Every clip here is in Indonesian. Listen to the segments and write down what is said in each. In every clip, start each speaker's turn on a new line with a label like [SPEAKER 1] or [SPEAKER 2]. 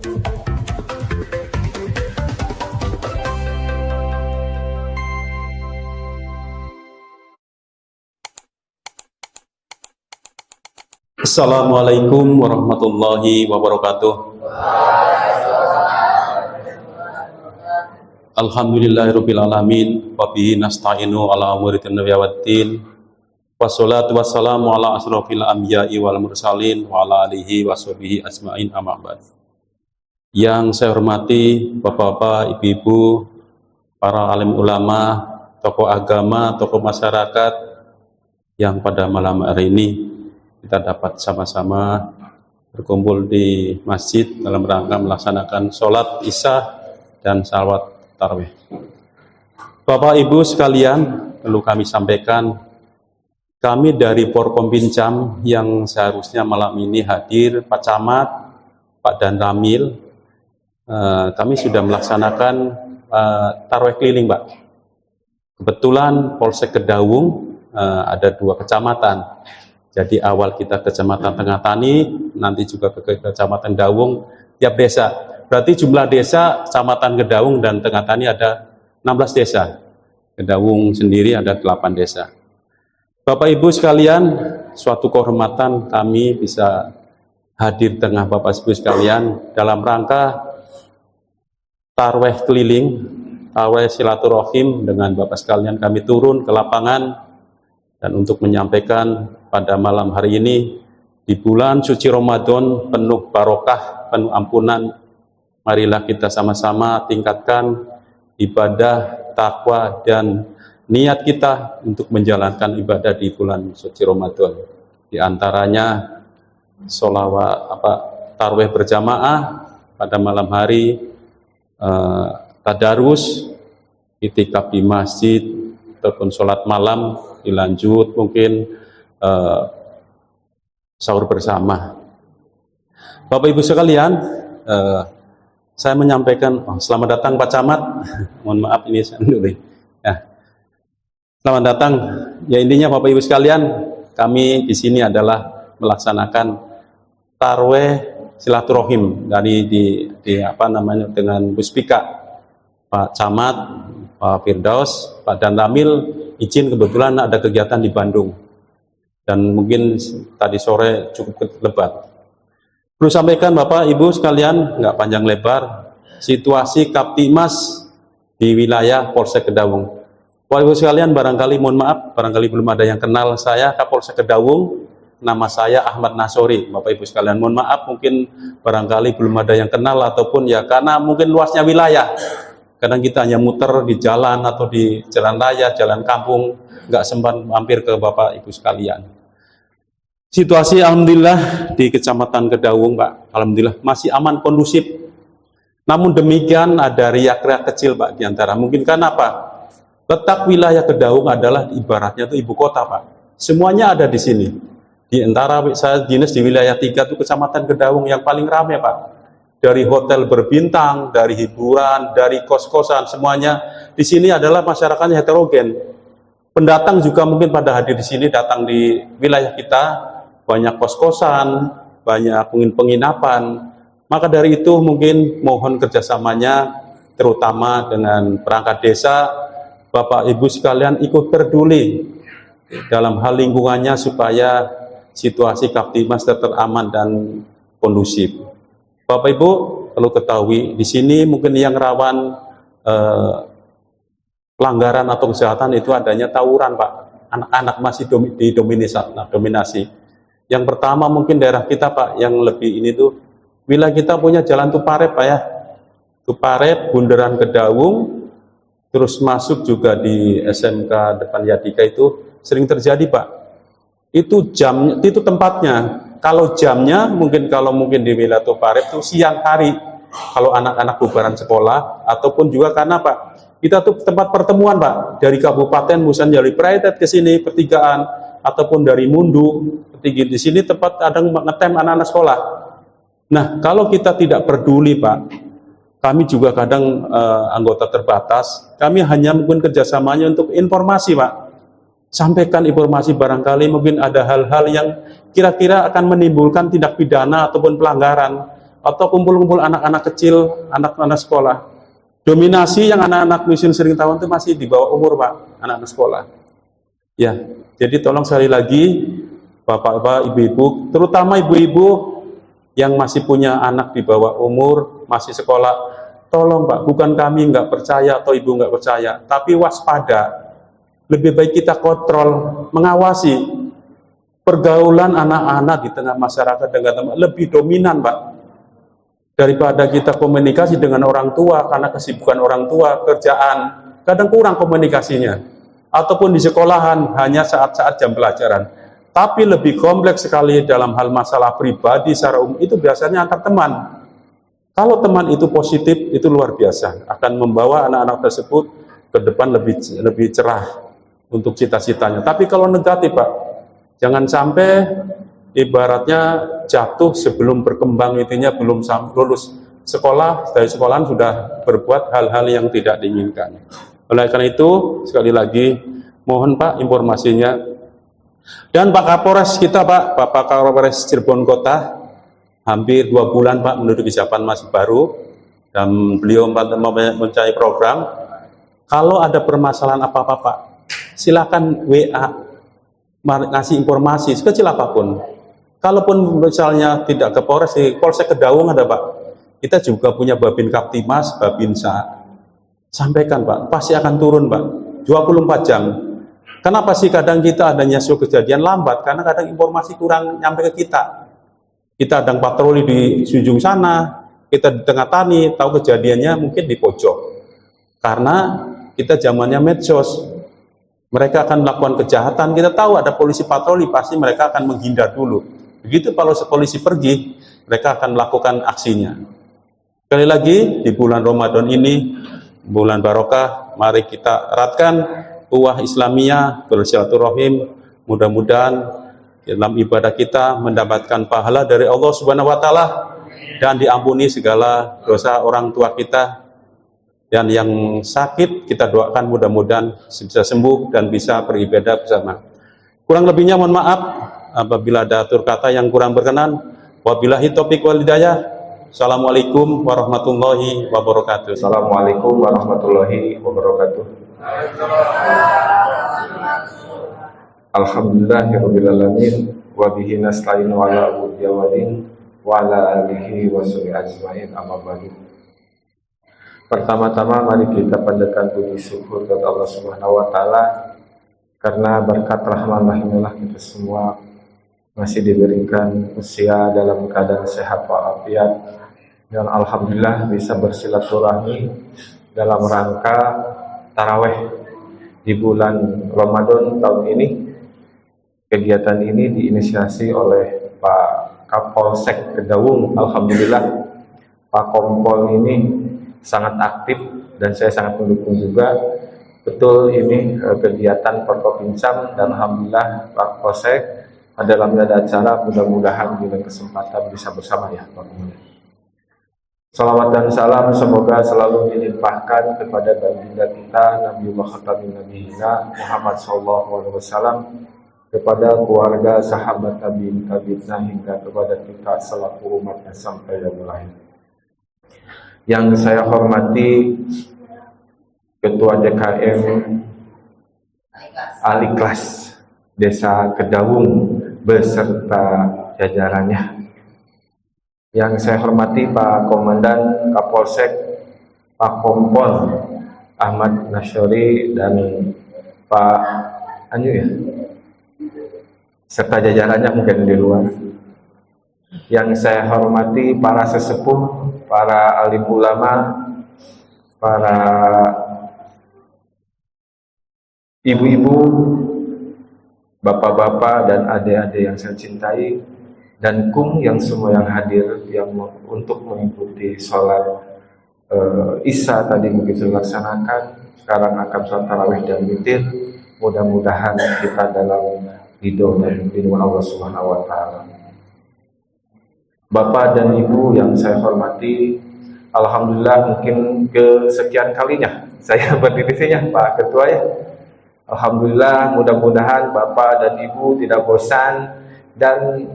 [SPEAKER 1] Assalamualaikum warahmatullahi wabarakatuh. Alhamdulillahirabbil alamin wa bihi nasta'inu ala umuri dunya waddin. Wassalatu wassalamu ala asrofil anbiya'i wal mursalin wa ala alihi washabihi ajmain, amma ba'd. Yang saya hormati Bapak-bapak, Ibu-ibu, para alim ulama, tokoh agama, tokoh masyarakat yang pada malam hari ini kita dapat sama-sama berkumpul di masjid dalam rangka melaksanakan sholat isya dan salawat tarawih. Bapak Ibu sekalian, perlu kami sampaikan, kami dari Forkompinjam yang seharusnya malam ini hadir, Pak Camat, Pak Dan Ramil, kami sudah melaksanakan tarawih keliling, Pak. Kebetulan Polsek Kedawung ada 2 kecamatan. Jadi awal kita Kecamatan Tengah Tani, nanti juga ke Kecamatan Dawung, tiap desa. Berarti jumlah desa Kecamatan Kedawung dan Tengah Tani ada 16 desa. Kedawung sendiri ada 8 desa. Bapak Ibu sekalian, suatu kehormatan kami bisa hadir tengah Bapak Ibu sekalian dalam rangka tarawih keliling, tarawih silaturahim dengan Bapak sekalian kami turun ke lapangan dan untuk menyampaikan pada malam hari ini di bulan suci Ramadan penuh barokah, penuh ampunan, marilah kita sama-sama tingkatkan ibadah, takwa dan niat kita untuk menjalankan ibadah di bulan suci Ramadan. Di antaranya tarawih berjamaah pada malam hari, tadarus, itikaf di masjid ataupun sholat malam, dilanjut mungkin sahur bersama. Bapak Ibu sekalian, saya menyampaikan selamat datang Pak Camat. Mohon maaf ini saya dulu. Ya. Selamat datang. Ya intinya Bapak Ibu sekalian, kami di sini adalah melaksanakan tarawih silaturahim dari dengan Puspika, Pak Camat, Pak Firdaus, Pak Dan Ramil izin kebetulan ada kegiatan di Bandung dan mungkin tadi sore cukup lebat. Perlu sampaikan Bapak Ibu sekalian, nggak panjang lebar, situasi Kaptimas di wilayah Polsek Kedawung. Bapak Ibu sekalian, barangkali mohon maaf, barangkali belum ada yang kenal saya Kapolsek Kedawung. Nama saya Ahmad Nasori. Bapak Ibu sekalian, mohon maaf mungkin barangkali belum ada yang kenal ataupun ya karena mungkin luasnya wilayah. Kadang kita hanya muter di jalan atau di jalan raya, jalan kampung, nggak sempat mampir ke Bapak Ibu sekalian. Situasi alhamdulillah di Kecamatan Kedawung, Pak, alhamdulillah masih aman, kondusif. Namun demikian ada riak-riak kecil, Pak, di antara. Mungkin karena apa? Letak wilayah Kedawung adalah ibaratnya itu ibu kota, Pak. Semuanya ada di sini. Di antara saya dinas di wilayah 3 itu Kecamatan Kedawung yang paling ramai, Pak. Dari hotel berbintang, dari hiburan, dari kos-kosan, semuanya di sini adalah masyarakatnya heterogen. Pendatang juga mungkin pada hadir di sini, datang di wilayah kita, banyak kos-kosan, banyak penginapan. Maka dari itu mungkin mohon kerjasamanya, terutama dengan perangkat desa, Bapak Ibu sekalian ikut peduli dalam hal lingkungannya supaya situasi Kaptimas tetap aman dan kondusif. Bapak Ibu perlu ketahui di sini mungkin yang rawan pelanggaran atau kejahatan itu adanya tawuran, Pak. Anak-anak masih dominasi. Yang pertama mungkin daerah kita, Pak, yang lebih ini tuh wilayah kita punya jalan Tuparep, Pak ya. Tuparep, Bundaran Kedawung, terus masuk juga di SMK depan Yadika itu sering terjadi, Pak. Itu jam, itu tempatnya. Kalau jamnya mungkin di wilayah Tuparep itu siang hari. Kalau anak-anak bubaran sekolah ataupun juga karena Pak, kita tuh tempat pertemuan, Pak, dari kabupaten misalnya dari Praitet ke sini pertigaan ataupun dari Mundu pertigaan di sini tempat kadang ngetem anak-anak sekolah. Nah, kalau kita tidak peduli, Pak, kami juga kadang anggota terbatas, kami hanya mungkin kerjasamanya untuk informasi, Pak. Sampaikan informasi, barangkali mungkin ada hal-hal yang kira-kira akan menimbulkan tindak pidana ataupun pelanggaran. atau kumpul-kumpul anak-anak kecil, anak-anak sekolah. Dominasi yang anak-anak miskin sering tawon itu masih di bawah umur, Pak, anak-anak sekolah. Ya, jadi tolong sekali lagi Bapak-bapak, ibu-ibu, terutama ibu-ibu yang masih punya anak di bawah umur, masih sekolah, tolong Pak, bukan kami nggak percaya atau ibu nggak percaya, tapi waspada. Lebih baik kita kontrol, mengawasi pergaulan anak-anak di tengah masyarakat dengan lebih dominan, Pak, daripada kita komunikasi dengan orang tua karena kesibukan orang tua, kerjaan, kadang kurang komunikasinya, ataupun di sekolahan hanya saat-saat jam pelajaran. Tapi lebih kompleks sekali dalam hal masalah pribadi secara umum itu biasanya antar teman. Kalau teman itu positif, itu luar biasa, akan membawa anak-anak tersebut ke depan lebih cerah untuk cita-citanya. Tapi kalau negatif, Pak, jangan sampai ibaratnya jatuh sebelum berkembang, intinya belum lulus sekolah, dari sekolahan sudah berbuat hal-hal yang tidak diinginkan. Oleh karena itu, sekali lagi, mohon Pak informasinya. Dan Pak Kapolres kita, Pak, Bapak Kapolres Cirebon Kota, hampir 2 bulan Pak menduduki jabatan masih baru, dan beliau mencari program. Kalau ada permasalahan apa-apa, Pak, silakan WA, ngasih informasi sekecil apapun. Kalaupun misalnya tidak ke Polres, di Polsek Kedaung ada, Pak. Kita juga punya Babin Kaptimas, Babinsa. Sampaikan, Pak, pasti akan turun, Pak, 24 jam. Kenapa sih kadang kita adanya suatu kejadian lambat? Karena kadang informasi kurang nyampe ke kita. Kita sedang patroli di ujung sana, kita di tengah tani, tahu kejadiannya mungkin di pojok. Karena kita zamannya medsos. Mereka akan melakukan kejahatan, kita tahu ada polisi patroli, pasti mereka akan menghindar dulu. Begitu kalau polisi pergi, mereka akan melakukan aksinya. Sekali lagi, di bulan Ramadan ini, bulan barokah, mari kita eratkan ukhuwah Islamiyah, bersilaturahim. Mudah-mudahan dalam ibadah kita mendapatkan pahala dari Allah Subhanahu wa taala dan diampuni segala dosa orang tua kita. Dan yang sakit kita doakan mudah-mudahan bisa sembuh dan bisa beribadah bersama. Kurang lebihnya mohon maaf apabila ada atur kata yang kurang berkenan. Wabillahi taufiq wal hidayah. Assalamualaikum warahmatullahi wabarakatuh.
[SPEAKER 2] Assalamualaikum warahmatullahi wabarakatuh. Alhamdulillahirabbil alamin wa bihi nasta'inu ala umuri wadin wa ala alihi wa sahbihi ajmain, amma ba'du. Pertama-tama mari kita panjatkan puji syukur kepada Allah Subhanahu wa taala karena berkat rahman rahimillah kita semua masih diberikan usia dalam keadaan sehat walafiat, dan alhamdulillah bisa bersilaturahmi dalam rangka taraweh di bulan Ramadan tahun ini. Kegiatan ini diinisiasi oleh Pak Kapolsek Kedaung. Alhamdulillah Pak Kompol ini sangat aktif dan saya sangat mendukung juga. Betul, ini kegiatan Forkopincam, dan alhamdulillah Pak Kapolsek dalam ada acara, mudah-mudahan dengan kesempatan bisa bersama ya Pak Kompol. Salawat dan salam semoga selalu dilimpahkan kepada baginda kita Nabi Muhammad Muhammad SAW, kepada keluarga, sahabat tabi'in hingga kepada kita selaku umatnya sampai yang lahir. Yang saya hormati Ketua DKM Aliklas Desa Kedaung beserta jajarannya. Yang saya hormati Pak Komandan Kapolsek, Pak Kompol Ahmad Nasyori, dan Pak Anyu ya, serta jajarannya mungkin di luar. Yang saya hormati para sesepuh, para alim ulama, para ibu-ibu, bapak-bapak, dan adik-adik yang saya cintai, dan kum yang semua yang hadir yang untuk mengikuti sholat Isya tadi begitu dilaksanakan. Sekarang akan sholat tarawih dan witir. Mudah-mudahan kita dalam ridho dan lindungan Allah Subhanahu wa taala. Bapak dan Ibu yang saya hormati, alhamdulillah mungkin kesekian kalinya saya berdirinya Pak Ketua ya. Alhamdulillah, mudah-mudahan Bapak dan Ibu tidak bosan dan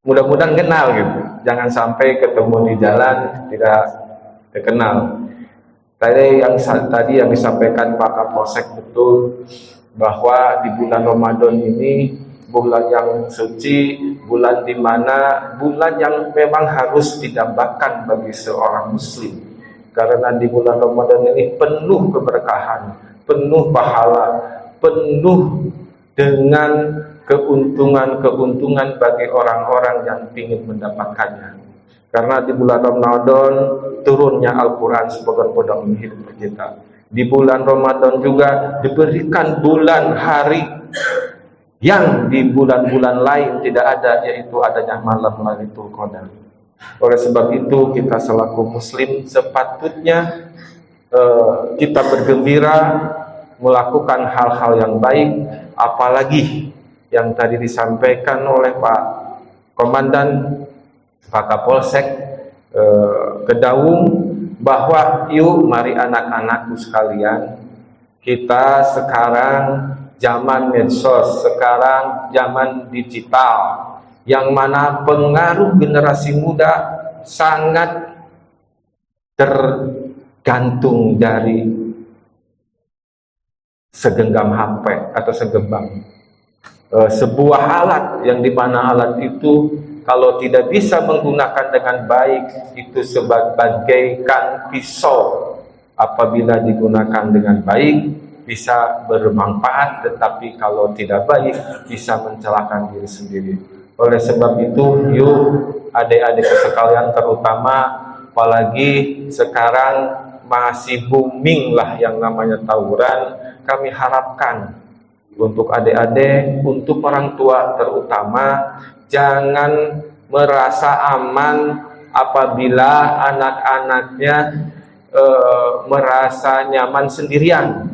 [SPEAKER 2] mudah-mudahan kenal gitu. jangan sampai ketemu di jalan tidak terkenal. Tadi yang disampaikan Pak Kapolsek betul, bahwa di bulan Ramadan ini bulan yang suci, bulan di mana bulan yang memang harus didambakan bagi seorang muslim. Karena di bulan Ramadan ini penuh keberkahan, penuh pahala, penuh dengan keuntungan-keuntungan bagi orang-orang yang ingin mendapatkannya. Karena di bulan Ramadan turunnya Al-Quran sebagai pedoman hidup kita. Di bulan Ramadan juga diberikan bulan hari yang di bulan-bulan lain tidak ada, yaitu adanya malam Lailatul Qadar. Oleh sebab itu kita selaku muslim sepatutnya kita bergembira melakukan hal-hal yang baik, apalagi yang tadi disampaikan oleh Pak Komandan, Pak Kapolsek Kedaung, bahwa yuk mari anak-anakku sekalian, kita sekarang zaman medsos, sekarang zaman digital, yang mana pengaruh generasi muda sangat tergantung dari segenggam HP atau segenggam sebuah alat, yang dimana alat itu kalau tidak bisa menggunakan dengan baik itu sebagaikan pisau, apabila digunakan dengan baik bisa bermanfaat, tetapi kalau tidak baik bisa mencelakakan diri sendiri. Oleh sebab itu yuk adik-adik sekalian, terutama apalagi sekarang masih booming lah yang namanya tawuran, kami harapkan untuk adik-adik, untuk orang tua terutama, jangan merasa aman apabila anak-anaknya merasa nyaman sendirian.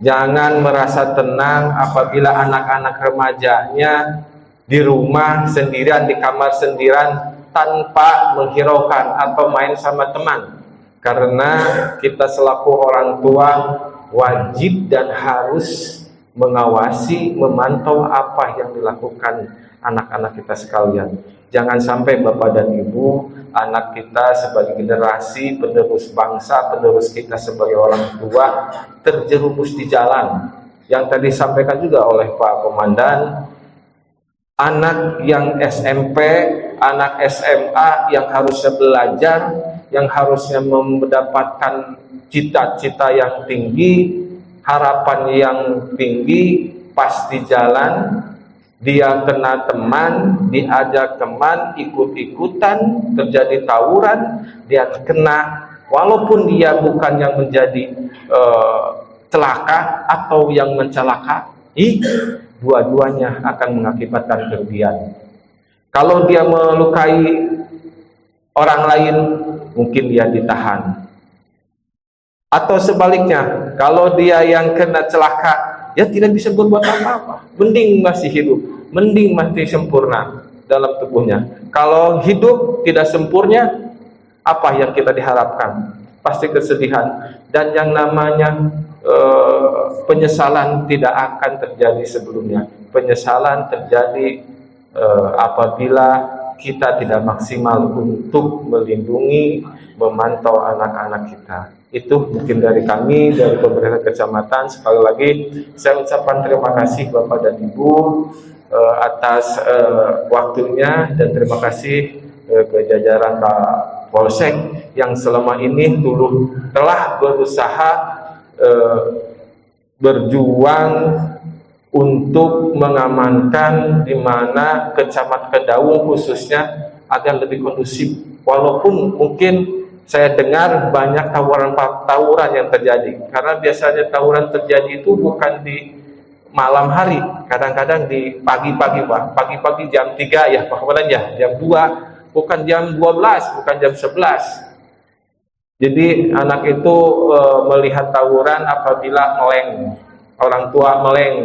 [SPEAKER 2] Jangan merasa tenang apabila anak-anak remajanya di rumah sendirian, di kamar sendirian, tanpa menghiraukan atau main sama teman. Karena kita selaku orang tua wajib dan harus mengawasi, memantau apa yang dilakukan anak-anak kita sekalian. Jangan sampai Bapak dan Ibu, anak kita sebagai generasi penerus bangsa, penerus kita sebagai orang tua, terjerumus di jalan. Yang tadi disampaikan juga oleh Pak Komandan, anak yang SMP, anak SMA yang harusnya belajar, yang harusnya mendapatkan cita-cita yang tinggi, harapan yang tinggi, pas di jalan dia kena teman, diajak teman, ikut-ikutan, terjadi tawuran, dia kena, walaupun dia bukan yang menjadi celaka atau yang mencelakai, dua-duanya akan mengakibatkan kerugian. Kalau dia melukai orang lain, mungkin dia ditahan. Atau sebaliknya, kalau dia yang kena celaka, dia tidak bisa berbuat apa-apa. Mending masih hidup, mending masih sempurna dalam tubuhnya. Kalau hidup tidak sempurna, apa yang kita diharapkan? Pasti kesedihan. Dan yang namanya penyesalan tidak akan terjadi sebelumnya. Penyesalan terjadi apabila kita tidak maksimal untuk melindungi, memantau anak-anak kita. Itu mungkin dari kami, dari pemerintah kecamatan. Sekali lagi saya ucapkan terima kasih Bapak dan Ibu atas waktunya, dan terima kasih ke jajaran Pak Polsek yang selama ini dulu telah berusaha berjuang untuk mengamankan di mana Kecamatan Kedaung khususnya agar lebih kondusif. Walaupun mungkin saya dengar banyak tawuran yang terjadi, karena biasanya tawuran terjadi itu bukan di malam hari, kadang-kadang di pagi-pagi Pak, pagi-pagi jam 3 ya Pak Komandan ya, jam 2, bukan jam 12, bukan jam 11. Jadi anak itu melihat tawuran apabila meleng, orang tua meleng.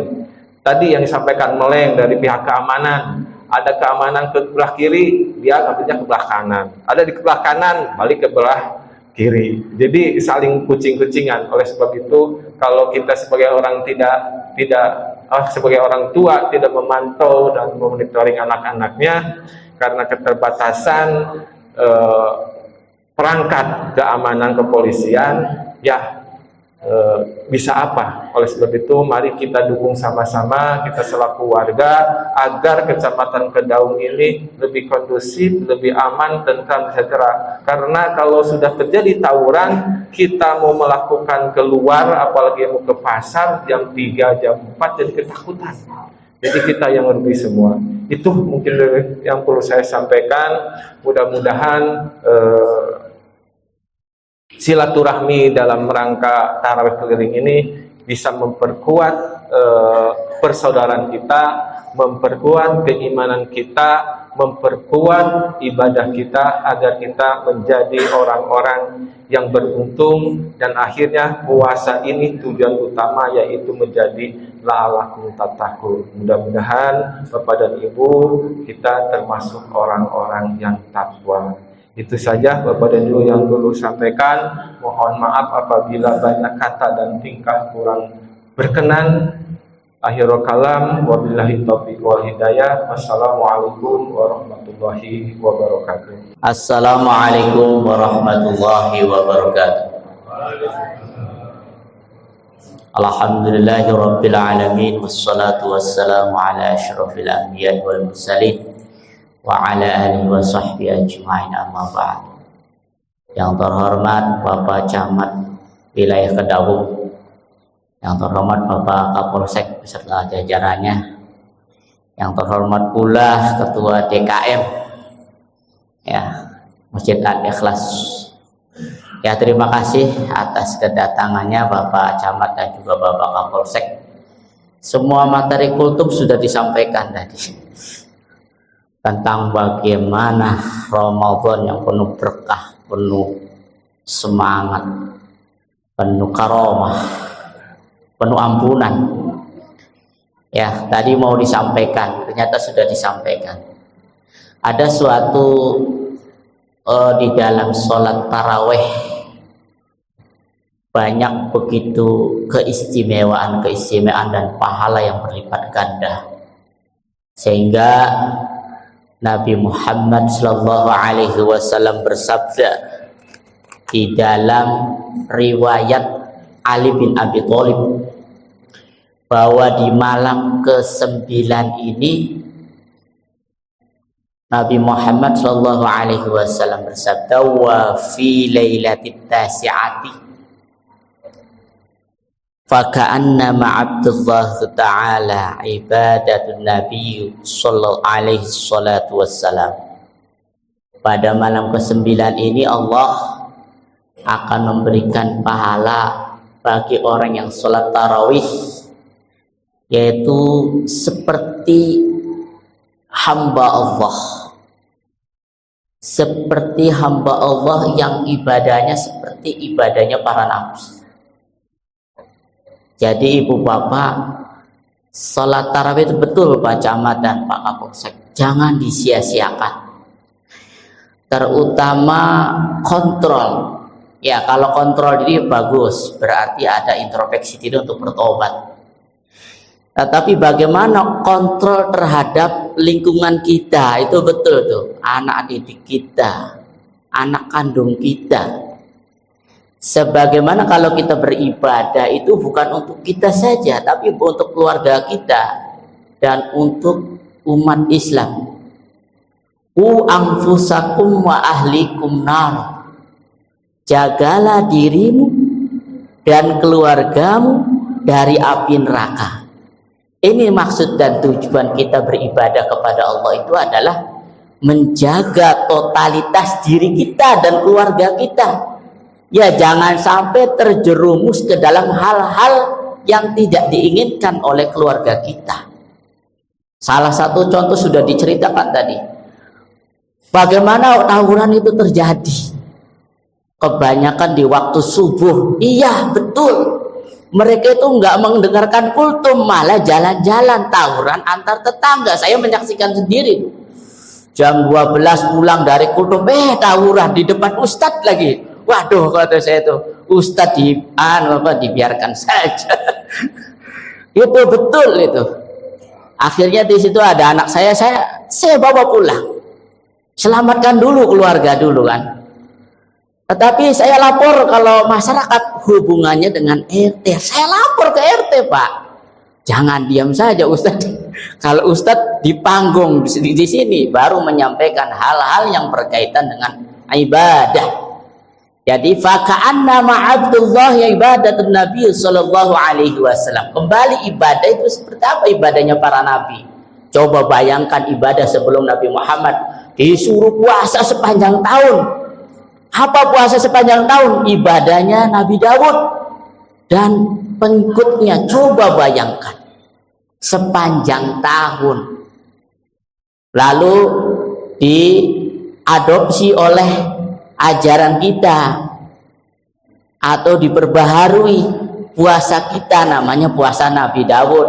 [SPEAKER 2] Tadi yang disampaikan meleng dari pihak keamanan, ada keamanan ke sebelah kiri, dia ngambilnya ke belah kanan. Ada di sebelah kanan, balik ke belah kiri. Jadi saling kucing-kucingan. Oleh sebab itu, kalau kita sebagai orang tidak sebagai orang tua tidak memantau dan memonitoring anak-anaknya karena keterbatasan perangkat keamanan kepolisian, ya bisa apa? Oleh sebab itu mari kita dukung sama-sama, kita selaku warga, agar Kecamatan Kedaung ini lebih kondusif, lebih aman, tentram, sejahtera. Karena kalau sudah terjadi tawuran, kita mau melakukan keluar, apalagi mau ke pasar jam 3, jam 4, jadi ketakutan. Jadi kita yang rugi semua. Itu mungkin yang perlu saya sampaikan. Mudah-mudahan silaturahmi dalam rangka tarawih keliling ini bisa memperkuat persaudaraan kita, memperkuat keimanan kita, memperkuat ibadah kita, agar kita menjadi orang-orang yang beruntung, dan akhirnya puasa ini tujuan utama yaitu menjadi la'alakum tattaqun. Mudah-mudahan Bapak dan Ibu kita termasuk orang-orang yang takwa. Itu saja Bapak dan Ibu yang dulu sampaikan. Mohon maaf apabila banyak kata dan tingkah kurang berkenan. Akhirul kalam, wabillahi taufiq wal hidayah. Wassalamualaikum warahmatullahi wabarakatuh.
[SPEAKER 3] Assalamualaikum warahmatullahi wabarakatuh. Alhamdulillahi rabbil alamin, wassalatu wassalamu ala asyrafil anbiya wal mursalin wa ala alihi wa sahbihi ajma'in, amma ba'd. Yang terhormat Bapak Camat Wilayah Kedaung, yang terhormat Bapak Kapolsek beserta jajarannya, yang terhormat pula Ketua DKM ya Masjid Al-Ikhlas. Ya, terima kasih atas kedatangannya Bapak Camat dan juga Bapak Kapolsek. Semua materi kultum sudah disampaikan tadi tentang bagaimana Ramadan yang penuh berkah, penuh semangat, penuh karomah, penuh ampunan. Ya, tadi mau disampaikan, ternyata sudah disampaikan. Ada suatu di dalam sholat taraweh banyak begitu keistimewaan dan pahala yang berlipat ganda, sehingga Nabi Muhammad SAW bersabda di dalam riwayat Ali bin Abi Thalib bahwa di malam ke-9 ini Nabi Muhammad SAW bersabda, wa fi lailatit tasi'ati faka'annama Abdullah ta'ala ibadatun Nabi sallallahu alaihi salatu wassalam. Pada malam ke-9 ini Allah akan memberikan pahala bagi orang yang sholat tarawih, yaitu seperti hamba Allah, seperti hamba Allah yang ibadahnya seperti ibadahnya para nabi. Jadi ibu bapak, sholat tarawih itu betul Pak Camat dan Pak Kapolsek, jangan disia-siakan. Terutama kontrol. Ya, kalau kontrol ini bagus, berarti ada introspeksi diri untuk bertobat. Tetapi bagaimana kontrol terhadap lingkungan kita, itu betul tuh, anak didik kita, anak kandung kita. Sebagaimana kalau kita beribadah itu bukan untuk kita saja, tapi untuk keluarga kita dan untuk umat Islam. Qu anfusakum wa ahlikum nar. Jagalah dirimu dan keluargamu dari api neraka. Ini maksud dan tujuan kita beribadah kepada Allah itu adalah menjaga totalitas diri kita dan keluarga kita. Ya, jangan sampai terjerumus ke dalam hal-hal yang tidak diinginkan oleh keluarga kita. Salah satu contoh sudah diceritakan tadi. Bagaimana tawuran itu terjadi? Kebanyakan di waktu subuh. Iya, betul. Mereka itu nggak mendengarkan kultum, malah jalan-jalan tawuran antar tetangga. Saya menyaksikan sendiri. Jam 12 pulang dari kultum, tawuran di depan ustadz lagi. Waduh, kata saya itu, ustadz dibiarkan saja. Itu betul itu. Akhirnya di situ ada anak saya bawa pulang. Selamatkan dulu keluarga dulu kan. Tetapi saya lapor kalau masyarakat hubungannya dengan RT. Saya lapor ke RT, Pak. Jangan diam saja Ustadz. Kalau Ustadz di panggung di sini baru menyampaikan hal-hal yang berkaitan dengan ibadah. Jadi faka'anna ma'abdullah ya ibadatun Nabi sallallahu alaihi wasallam. Kembali ibadah itu seperti apa ibadahnya para nabi? Coba bayangkan ibadah sebelum Nabi Muhammad disuruh puasa sepanjang tahun. Apa puasa sepanjang tahun? Ibadahnya Nabi Daud dan pengikutnya. Coba bayangkan sepanjang tahun. Lalu diadopsi oleh ajaran kita atau diperbaharui puasa kita, namanya puasa Nabi Daud.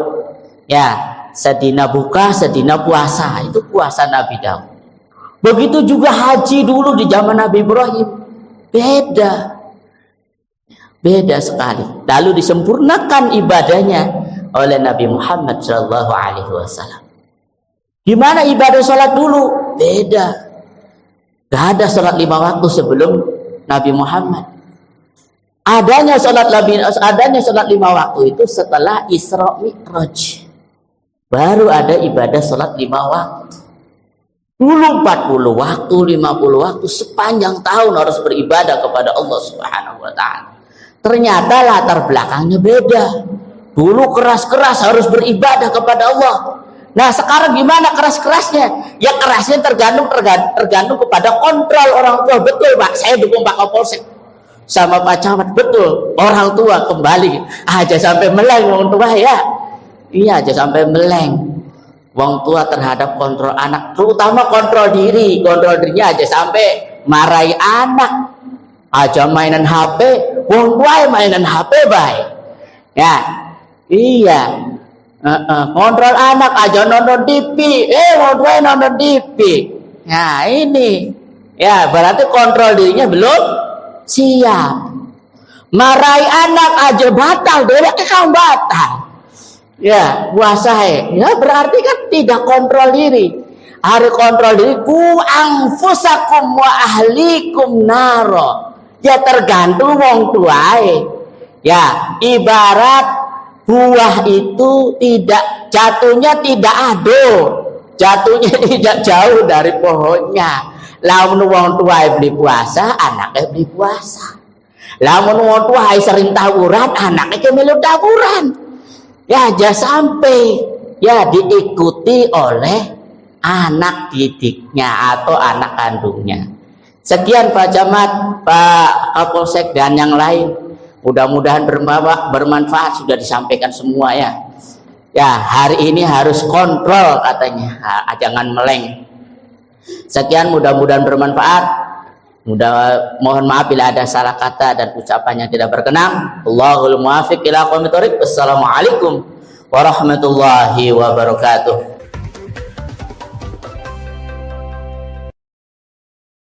[SPEAKER 3] Ya, sedina buka, sedina puasa, itu puasa Nabi Daud. Begitu juga haji dulu di zaman Nabi Ibrahim. Beda sekali. Lalu disempurnakan ibadahnya oleh Nabi Muhammad SAW. Gimana ibadah sholat dulu? Beda. Gak ada sholat 5 waktu sebelum Nabi Muhammad. Adanya sholat 5 waktu itu setelah Isra Mi'raj. Baru ada ibadah sholat 5 waktu. Dulu 40 waktu, 50 waktu, sepanjang tahun harus beribadah kepada Allah Subhanahu wa Ta'ala. Ternyata latar belakangnya beda. Dulu keras-keras harus beribadah kepada Allah. Nah sekarang gimana keras-kerasnya? Ya kerasnya tergantung kepada kontrol orang tua. Betul Pak, saya dukung Pak Kapolsek sama Pak Camat. Betul, orang tua kembali aja sampai meleng orang tua ya. Iya aja sampai meleng orang tua terhadap kontrol anak, terutama kontrol diri. Kontrol dirinya aja sampai marahi anak. Aja mainan HP, wong tua mainan HP baik. Ya, iya. Kontrol anak aja nonton TV, wong tua nonton TV. Nah ini, ya berarti kontrol dirinya belum siap. Marahi anak aja batal, dia kan batal. Ya puasa ya berarti kan tidak kontrol diri. Hari kontrol diri, ku anfusakum wa ahlikum naro. Ya tergantung wong tuae. Ya ibarat buah itu jatuhnya tidak ado, jatuhnya tidak jauh dari pohonnya. Lamun wong tuae beli puasa, anaknya beli puasa. Lamun wong tuae sering tawuran, anaknya melu tawuran. Ya jangan sampai ya diikuti oleh anak didiknya atau anak kandungnya. Sekian Pak Camat, Pak Kapolsek dan yang lain. Mudah-mudahan bermanfaat, sudah disampaikan semua ya. Ya hari ini harus kontrol katanya, jangan meleng. Sekian, mudah-mudahan bermanfaat. Mohon maaf bila ada salah kata dan ucapan yang tidak berkenan. Allahul muwaffiq ila aqwamit thoriq. Wassalamualaikum warahmatullahi wabarakatuh.